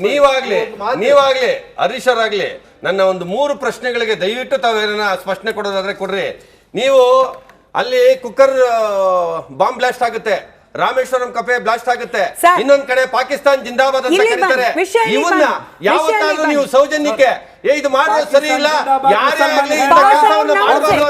ನೀವಾಗ್ಲಿ ಹರೀಶ್ ಅವರಾಗ್ಲಿ ನನ್ನ ಒಂದು 3 ಪ್ರಶ್ನೆಗಳಿಗೆ ದಯವಿಟ್ಟು ತಾವೇನ ಸ್ಪಷ್ಟನೆ ಕೊಡೋದಾದ್ರೆ ಕೊಡ್ರಿ. ನೀವು ಅಲ್ಲಿ ಕುಕ್ಕರ್ ಬಾಂಬ್ ಬ್ಲಾಸ್ಟ್ ಆಗುತ್ತೆ, ರಾಮೇಶ್ವರಂ ಕಫೆ ಬ್ಲಾಸ್ಟ್ ಆಗುತ್ತೆ, ಇನ್ನೊಂದ್ ಕಡೆ ಪಾಕಿಸ್ತಾನ್ ಜಿಂದಾಬಾದ್ ಅಂತ ಕರೀತಾರೆ. ಇವನ್ನ ಯಾವತ್ತಾದ್ರೂ ನೀವು ಸೌಜನ್ಯಕ್ಕೆ ಇದು ಮಾಡೋದು ಸರಿ ಇಲ್ಲ, ಯಾರೇ ಆಗಲಿ ಇಂಥ ಕೆಲಸವನ್ನ ಮಾಡಬಾರ್ದು.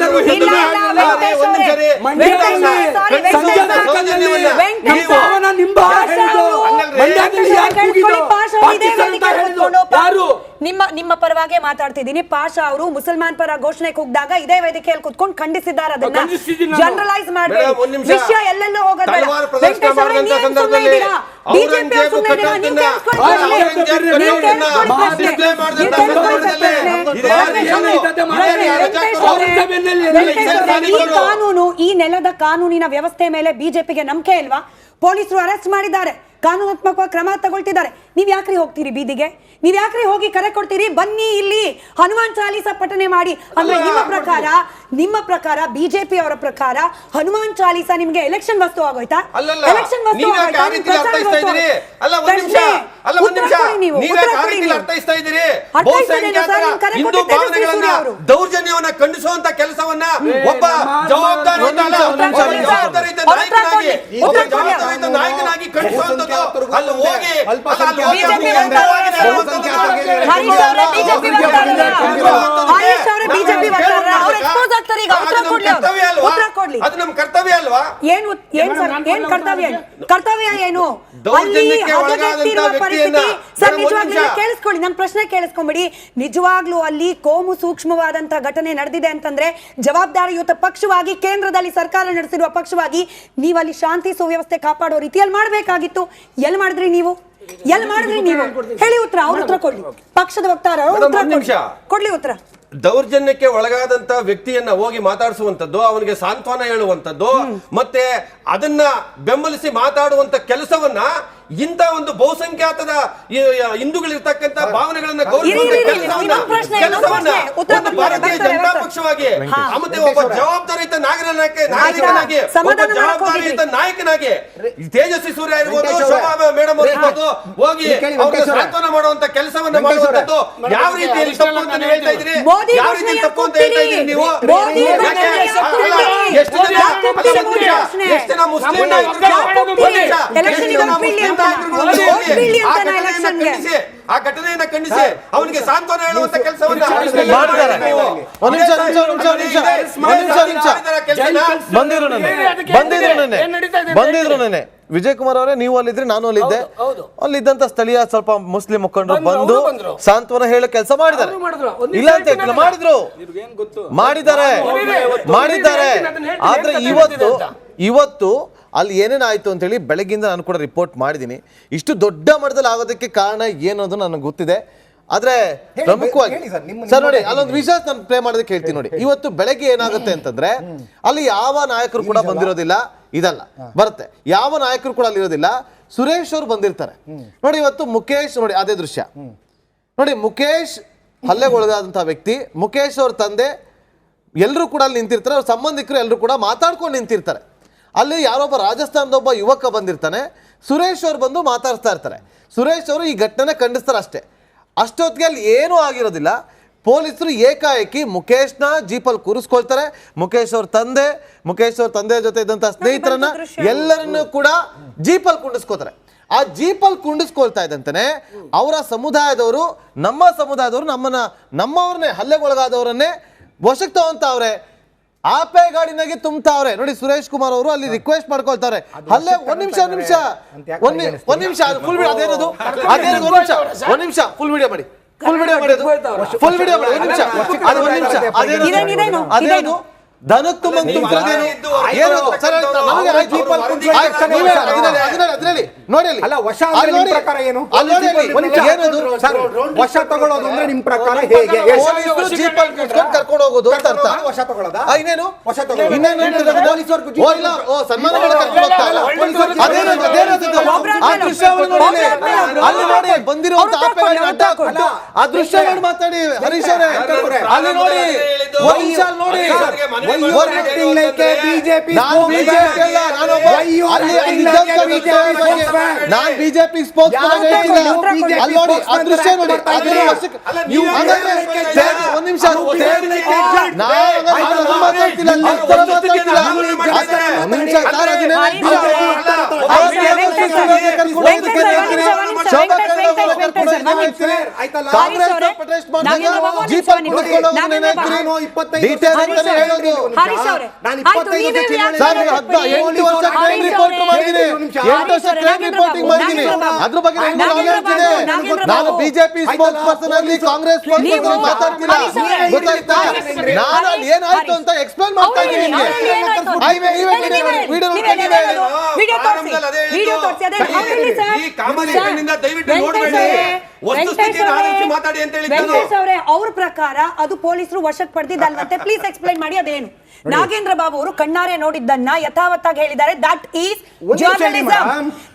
ನಿಮ್ಮ ಪರವಾಗಿ ಮಾತಾಡ್ತಿದ್ದೀನಿ. ಪಾಷಾ ಅವರು ಮುಸಲ್ಮಾನ್ ಪರ ಘೋಷಣೆ ಕೂಗಿದಾಗ ಇದೇ ವೇದಿಕೆಯಲ್ಲಿ ಕುತ್ಕೊಂಡು ಖಂಡಿಸಿದ್ದಾರೆ. ಅದನ್ನ ಜನರಲೈಸ್ ಮಾಡಬೇಡಿ, ವಿಷಯ ಎಲ್ಲೆಲ್ಲೋ ಹೋಗೋದು ಬೇಡ. ಕಾನೂನು, ಈ ನೆಲದ ಕಾನೂನಿನ ವ್ಯವಸ್ಥೆ ಮೇಲೆ ಬಿಜೆಪಿಗೆ ನಂಬಿಕೆ ಇಲ್ವಾ? ಪೊಲೀಸರು ಅರೆಸ್ಟ್ ಮಾಡಿದ್ದಾರೆ, ಕಾನೂನಾತ್ಮಕವಾಗಿ ಕ್ರಮ ತಗೊಳ್ತಿದ್ದಾರೆ. ನೀವ್ ಯಾಕ್ರಿ ಹೋಗ್ತೀರಿ ಬೀದಿಗೆ? ನೀವ್ ಯಾಕ್ರಿ ಹೋಗಿ ಕರೆ ಕೊಡ್ತೀರಿ? ಬನ್ನಿ ಇಲ್ಲಿ ಹನುಮಾನ್ ಚಾಲೀಸ ಪಠನೆ ಮಾಡಿ ಅಂದ್ರೆ ನಿಮ್ಮ ಪ್ರಕಾರ ಬಿಜೆಪಿ ಅವರ ಪ್ರಕಾರ ಹನುಮಾನ್ ಚಾಲೀಸ ನಿಮ್ಗೆ ಎಲೆಕ್ಷನ್ ವಸ್ತು ಆಗೋಯ್ತಾ? ಎಲೆಕ್ಷನ್ ವಸ್ತು ದೌರ್ಜನ್ಯವನ್ನ ಖಂಡಿಸುವಂತ ಕೆಲಸವನ್ನ ಒಬ್ಬ ಜವಾಬ್ದಾರಿಯುತ ನಾಯಕನಾಗಿ ಖಂಡಿಸುವಂತದ್ದು ಅಲ್ಲಿ ಹೋಗಿ ಅದು ನಮ್ಮ ಕರ್ತವ್ಯ ಅಲ್ವಾ? ಕರ್ತವ್ಯ ಏನು? ಕೇಳಿಸ್ಕೊಳ್ಳಿ, ನನ್ನ ಪ್ರಶ್ನೆ ಕೇಳಿಸ್ಕೊಂಬಿಡಿ. ನಿಜವಾಗ್ಲೂ ಅಲ್ಲಿ ಕೋಮು ಸೂಕ್ಷ್ಮವಾದಂತಹ ಘಟನೆ ನಡೆದಿದೆ ಅಂತಂದ್ರೆ ಜವಾಬ್ದಾರಿಯುತ ಪಕ್ಷವಾಗಿ, ಕೇಂದ್ರದಲ್ಲಿ ಸರ್ಕಾರ ನಡೆಸಿರುವ ಪಕ್ಷವಾಗಿ ನೀವಲ್ಲಿ ಶಾಂತಿ ಸುವ್ಯವಸ್ಥೆ ಕಾಪಾಡೋ ರೀತಿಯಲ್ಲಿ ಮಾಡ್ಬೇಕಾಗಿತ್ತು. ಎಲ್ಲಿ ಮಾಡಿದ್ರಿ ನೀವು? ಹೇಳಿ ಉತ್ತರ. ಅವ್ರ ಉತ್ತರ ಕೊಡ್ಲಿ, ಪಕ್ಷದ ವಕ್ತಾರ ಕೊಡ್ಲಿ ಉತ್ತರ. ದೌರ್ಜನ್ಯಕ್ಕೆ ಒಳಗಾದಂತ ವ್ಯಕ್ತಿಯನ್ನ ಹೋಗಿ ಮಾತಾಡಿಸುವಂತದ್ದು, ಅವನಿಗೆ ಸಾಂತ್ವನ ಹೇಳುವಂತದ್ದು, ಮತ್ತೆ ಅದನ್ನ ಬೆಂಬಲಿಸಿ ಮಾತಾಡುವಂತ ಕೆಲಸವನ್ನ ಇಂತ ಒಂದು ಬಹುಸಂಖ್ಯಾತದ ಹಿಂದೂಗಳಿರ್ತಕ್ಕಂಥ ಭಾವನೆಗಳನ್ನ ಕೆಲಸವನ್ನ ಭಾರತೀಯ ಜನತಾ ಪಕ್ಷವಾಗಿ ಮತ್ತೆ ಒಬ್ಬ ಜವಾಬ್ದಾರಿಯುತ ನಾಯಕನಾಗಿ ಒಬ್ಬ ಜವಾಬ್ದಾರಿಯುತ ನಾಯಕನಾಗಿ ತೇಜಸ್ವಿ ಸೂರ್ಯ ಇರ್ಬೋದು, ಶೋಭಾ ಮೇಡಮ್ ಇರ್ಬೋದು, ಹೋಗಿ ಅವ್ರಿಗೆ ಸಾಂತ್ವನ ಮಾಡುವಂತ ಕೆಲಸವನ್ನ ಮಾಡುವಂತದ್ದು ಯಾವ ರೀತಿಯಲ್ಲಿ ತಪ್ಪು ಅಂತ ಹೇಳ್ತಾ ಇದ್ದೀರಿ? ಯಾವ ರೀತಿ ತಪ್ಪು ಅಂತ ಹೇಳ್ತಾ ಇದ್ದೀರಿ ನೀವು? ಎಷ್ಟು ಜನ ಮುಸ್ಲಿಂ ಆ ಘಟನೆಯನ್ನ ಖಂಡಿಸಿ ಅವನಿಗೆ ಸಾಂತ್ವನ ಹೇಳುವಂತ ಕೆಲಸವನ್ನ ಬಂದಿದ್ರು ನೆನೆ. ವಿಜಯ್ ಕುಮಾರ್ ಅವರೇ, ನೀವು ಅಲ್ಲಿದ್ರಿ, ನಾನು ಅಲ್ಲಿದ್ದೆ. ಅಲ್ಲಿದ್ದಂತ ಸ್ಥಳೀಯ ಸ್ವಲ್ಪ ಮುಸ್ಲಿಂ ಮುಖಂಡರು ಬಂದು ಸಾಂತ್ವನ ಹೇಳೋ ಕೆಲಸ ಮಾಡಿದ್ದಾರೆ. ಇಲ್ಲ ಅಂತ ಮಾಡಿದ್ದಾರೆ. ಆದ್ರೆ ಇವತ್ತು ಅಲ್ಲಿ ಏನೇನಾಯ್ತು ಅಂತ ಹೇಳಿ ಬೆಳಗ್ಗಿಂದ ನಾನು ಕೂಡ ರಿಪೋರ್ಟ್ ಮಾಡಿದ್ದೀನಿ. ಇಷ್ಟು ದೊಡ್ಡ ಮಟ್ಟದಲ್ಲಿ ಆಗೋದಕ್ಕೆ ಕಾರಣ ಏನು ಅನ್ನೋದು ನನಗೆ ಗೊತ್ತಿದೆ. ಆದ್ರೆ ಪ್ರಮುಖವಾಗಿ ಸರ್ ನೋಡಿ, ಅಲ್ಲೊಂದು ವಿಷಯ ನಾನು ಪ್ಲೇ ಮಾಡೋದಕ್ಕೆ ಹೇಳ್ತೀನಿ ನೋಡಿ. ಇವತ್ತು ಬೆಳಗ್ಗೆ ಏನಾಗುತ್ತೆ ಅಂತಂದ್ರೆ ಅಲ್ಲಿ ಯಾವ ನಾಯಕರು ಕೂಡ ಬಂದಿರೋದಿಲ್ಲ, ಇದಲ್ಲ ಬರುತ್ತೆ, ಯಾವ ನಾಯಕರು ಕೂಡ ಅಲ್ಲಿ ಇರೋದಿಲ್ಲ. ಸುರೇಶ್ ಅವರು ಬಂದಿರ್ತಾರೆ ನೋಡಿ. ಇವತ್ತು ಮುಖೇಶ್ ನೋಡಿ, ಅದೇ ದೃಶ್ಯ ನೋಡಿ. ಮುಖೇಶ್ ಹಲ್ಲೆಗೊಳಗಾದಂತಹ ವ್ಯಕ್ತಿ, ಮುಖೇಶ್ ಅವ್ರ ತಂದೆ ಎಲ್ಲರೂ ಕೂಡ ಅಲ್ಲಿ ನಿಂತಿರ್ತಾರೆ. ಅವ್ರ ಸಂಬಂಧಿಕರು ಎಲ್ಲರೂ ಕೂಡ ಮಾತಾಡ್ಕೊಂಡು ನಿಂತಿರ್ತಾರೆ. ಅಲ್ಲಿ ಯಾರೊಬ್ಬ ರಾಜಸ್ಥಾನದ ಒಬ್ಬ ಯುವಕ ಬಂದಿರ್ತಾನೆ, ಸುರೇಶ್ ಅವ್ರು ಬಂದು ಮಾತಾಡ್ತಾ ಇರ್ತಾರೆ. ಸುರೇಶ್ ಅವರು ಈ ಘಟನೆ ಖಂಡಿಸ್ತಾರೆ ಅಷ್ಟೇ. ಅಷ್ಟೊತ್ತಿಗೆ ಅಲ್ಲಿ ಏನೂ ಆಗಿರೋದಿಲ್ಲ. ಪೊಲೀಸರು ಏಕಾಏಕಿ ಮುಖೇಶ್ನ ಜೀಪಲ್ಲಿ ಕೂರಿಸ್ಕೊಳ್ತಾರೆ. ಮುಖೇಶ್ ಅವ್ರ ತಂದೆ ಜೊತೆ ಇದ್ದಂಥ ಸ್ನೇಹಿತರನ್ನ ಎಲ್ಲರನ್ನೂ ಕೂಡ ಜೀಪಲ್ಲಿ ಕುಂಡಿಸ್ಕೋತಾರೆ. ಆ ಜೀಪಲ್ಲಿ ಕುಂಡಿಸ್ಕೊಳ್ತಾ ಇದ್ದಂತಾನೆ ಅವರ ಸಮುದಾಯದವರು, ನಮ್ಮವ್ರನ್ನೇ ಹಲ್ಲೆಗೊಳಗಾದವರನ್ನೇ ವಶಕ್ಕೆ ತಗೊಂತಾವ್ರೆ, ಆಪೆ ಗಾಡಿನಾಗೆ ತುಂಬ್ತಾವ್ರೆ ನೋಡಿ. ಸುರೇಶ್ ಕುಮಾರ್ ಅವರು ಅಲ್ಲಿ ರಿಕ್ವೆಸ್ಟ್ ಮಾಡ್ಕೊಳ್ತಾರೆ, ಅಲ್ಲೇ ಒಂದ್ ನಿಮಿಷ ಫುಲ್ ವಿಡಿಯೋ ಮಾಡಿ, ಅದೇನು ದನತ್ತು ನೋಡಿ. ಕರ್ಕೊಂಡು ಹೋಗೋದು ಅಂತ ಅರ್ಥ. ಇನ್ನೇನು ಸನ್ಮಾನ ಅಲ್ಲಿ ನೋಡಿ ಬಂದಿರುವಂತ ಆ ದೃಶ್ಯ ನೋಡಿ ಮಾತಾಡಿ ಹರೀಶ್ ಅವರೇ. ಅಲ್ಲಿ ನೋಡಿ ಹೇಳಿದ್ದು ಒಂದ್ ನಿಮಿಷ ನೋಡಿ. ಹರೀಶ್ ಅವ್ರಿಗೆ ಮನವಿ Why you ಮಾಡೋದು are ಹೇಗೆ acting like a ಅಂತಂದ್ರೆ- BJP ನಾನು ಬಿಜೆಪಿ ಅಲ್ಲ, ನಾನೊಬ್ಬ Why you are ಅಲ್ಲಿ acting ಇದ್ದಂತ like a BJP ಬಗ್ಗೆ spokesman? ನಾನ್ ಬಿಜೆಪಿ ಸ್ಪೋಕ್ಸ್ ಯಾವ ಹೇಳ್ತಿಲ್ಲ. BJP ಅಲ್ಲಿ ನೋಡಿ spokesman ಅದೃಶ್ಯ ನೋಡಿ ಮಾಡ್ತಾ ಅದನ್ನ ಇದ್ದೀರಾ? ವರ್ಷಕ್ಕೆ ಅಲ್ಲ, ನೀವು ನೀವು ಹಾಗಾದ್ರೆ ಹೇಳ್ತಾ ಸರಿ, ಇದ್ದೀರಾ? ಒಂದ್ ನಿಮಿಷ ಅದು ನಾನು ಮಾತಾಡ್ತಿಲ್ಲ, ಅಲ್ಲಿ ಈ ತರ ಮಾತಾಡ್ತಿಲ್ಲ. ಒಂದ್ ನಿಮಿಷ ಸರ್, ಅದನ್ನೇ ಅದ್ರ ಬಗ್ಗೆ ನಾನು ಬಿಜೆಪಿ ಸ್ಪೋಕ್ಸ್ ಪರ್ಸನ್ ಆಗಲಿ ಕಾಂಗ್ರೆಸ್ ಮಾತಾಡ್ತಿಲ್ಲ, ಗೊತ್ತಾಯ್ತಾ? ನಾನು ಅಲ್ಲಿ ಏನಾಯ್ತು ಅಂತ ಎಕ್ಸ್ಪ್ಲೇನ್ ಮಾಡ್ತಾ ಇದ್ದೀನಿ ನಿಮ್ಗೆ. ಈ ಕಾಮನ್ ಎಫೆಕ್ಟ್ನಿಂದ ದಯವಿಟ್ಟು ನೋಡ್ಬೇಡಿ, ವಸ್ತುಸ್ಥಿತಿಯನ್ನು ಆಧರಿಸಿ ಮಾತಾಡಿ ಅಂತ ಹೇಳಿದ್ದು. ವೆಂಕಟೇಶ್ ಅವರೇ, ಅವ್ರ ಪ್ರಕಾರ ಅದು ಪೊಲೀಸರು ವಶಕ್ಕೆ ಪಡೆದಿದ್ದಲ್ವಂತೆ. ಪ್ಲೀಸ್ ಎಕ್ಸ್ಪ್ಲೈನ್ ಮಾಡಿ ಅದೇನು. ನಾಗೇಂದ್ರ ಬಾಬು ಅವರು ಕಣ್ಣಾರೆ ನೋಡಿದ್ದನ್ನ ಯಥಾವತ್ತಾಗಿ ಹೇಳಿದ್ದಾರೆ. That is journalism.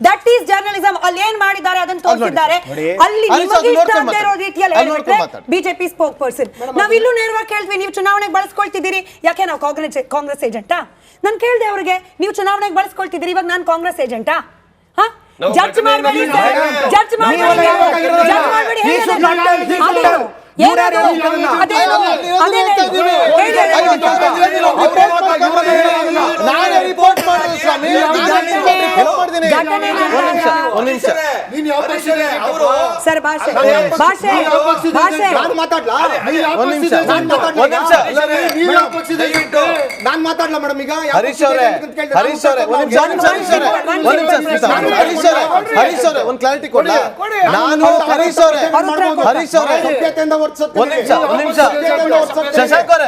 That is journalism. ಅಲ್ಲಿ ಏನ್ ಮಾಡಿದ್ದಾರೆ ಅದನ್ನ ತೋರಿಸಿದ್ದಾರೆ. ಅಲ್ಲಿ ನಿಮಗೆ ಇಷ್ಟ ಆಗದೆ ಇರೋ ರೀತಿಯಲ್ಲಿ ಹೇಳ್ಬಿಟ್ರೆ ಬಿಜೆಪಿ ಸ್ಪೋಕ್ ಪರ್ಸನ್. ನಾವ್ ಇಲ್ಲೂ ನೇರವಾಗಿ ಕೇಳ್ತೀವಿ, ನೀವು ಚುನಾವಣೆಗೆ ಬಳಸ್ಕೊಳ್ತಿದ್ದೀರಿ. ಯಾಕೆ ನಾವು ಕಾಂಗ್ರೆಸ್ ಏಜೆಂಟಾ? ನಾನು ಕೇಳಿದೆ ಅವ್ರಿಗೆ, ನೀವು ಚುನಾವಣೆಗೆ ಬಳಸ್ಕೊಳ್ತಿದ್ದೀರಿ, ಇವಾಗ ನಾನು ಕಾಂಗ್ರೆಸ್ ಏಜೆಂಟಾ? ಜಡ್ಜ್ ಮಾಡಬೇಡಿ, ಜಡ್ಜ್ ಮಾಡಬೇಡಿ, ಜಡ್ಜ್ ಮಾಡಬೇಡಿ. ನಾನೇ ರಿಪೋರ್ಟ್ ಮಾಡಿದ್ದೀನಿ ಸ್ವಾಮಿ, ಸರ್ ಭಾಷೆ ಭಾಷೆ ಭಾಷೆ ನಾನು ಮಾತಾಡ್ಲಾ? ನಾನು ಮಾತಾಡ್ಲಾ ಮೇಡಮ್? ಈಗ ಹರೀಶ್ ಅವರೇ ಒಂದ್ ಕ್ಲಾರಿಟಿ ಕೊಡ್ಲಾ? ನಾನು ಹರೀಶ್ ಅವರೇ ಶಶಾಂಕ್ ಅವರೇ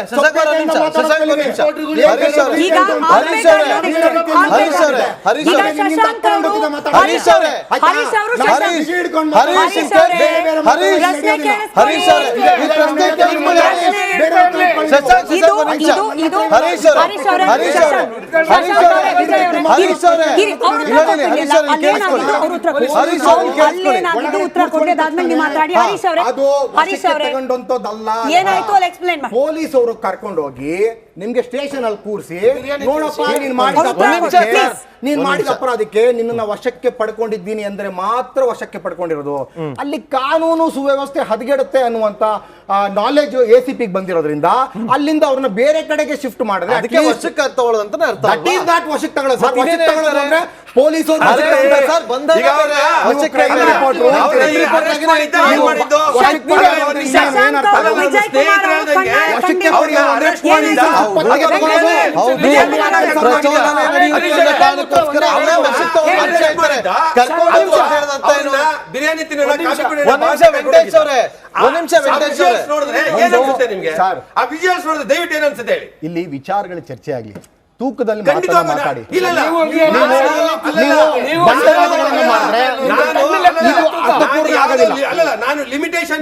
ಏನಾಯ್ತು ಅಲ್ಲಿ ಎಕ್ಸ್ಪ್ಲೇನ್ ಮಾಡಿ. ಪೊಲೀಸ್ ಅವರು ಕರ್ಕೊಂಡು ಹೋಗಿ ನಿಮ್ಗೆ ಸ್ಟೇಷನ್ ಅಲ್ಲಿ ಕೂರಿಸಿ, ನೋಡಪ್ಪ ನೀನ್ ಮಾಡಿದ ಅಪರಾಧಕ್ಕೆ ನಿನ್ನ ವಶಕ್ಕೆ ಪಡ್ಕೊಂಡಿದ್ದೀನಿ ಅಂದ್ರೆ ಮಾತ್ರ ವಶಕ್ಕೆ ಪಡ್ಕೊಂಡಿರೋದು. ಅಲ್ಲಿ ಕಾನೂನು ಸುವ್ಯವಸ್ಥೆ ಹದಗೆಡುತ್ತೆ ಅನ್ನುವಂತ ನಾಲೆಜ್ ACP ಬಂದಿರೋದ್ರಿಂದ ಅಲ್ಲಿಂದ ಅವ್ರನ್ನ ಬೇರೆ ಕಡೆಗೆ ಶಿಫ್ಟ್ ಮಾಡಿದ್ರೆ ಅದಕ್ಕೆ ವಶಕ್ಕೆ ತಗೊಳ್ಳೋದಂತ ಅರ್ಥ. ವಶಕ್ಕೆ ತಗೊಳ್ಳೋದು ಸರ್. ವಶಕ್ಕೆ ತಗೊಳ್ಳೋದು ಅಂದ್ರೆ ಪೊಲೀಸರು ಬಿರಿಯಾನಿ ನೋಡಿದ್ರೆ ಏನನ್ಸುತ್ತೆ ನಿಮ್ಗೆ? ಆ ವಿಜುವಲ್ಸ್ ನೋಡಿದ್ರೆ ದಯವಿಟ್ಟು ಏನನ್ಸುತ್ತೆ ಹೇಳಿ. ಇಲ್ಲಿ ವಿಚಾರಗಳ ಚರ್ಚೆ ಆಗ್ಲಿ, ತೂಕದಲ್ಲಿ ಖಂಡಿತವಾಗಿ ಮಾತಾಡಿ. ಇಲ್ಲ, ಇಲ್ಲ. ನಾನು ಲಿಮಿಟೇಷನ್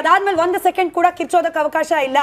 ಅದಾದ್ಮೇಲೆ 1 ಸೆಕೆಂಡ್ ಕೂಡ ಕಿರ್ಚೋದಕ್ಕೆ ಅವಕಾಶ ಇಲ್ಲ.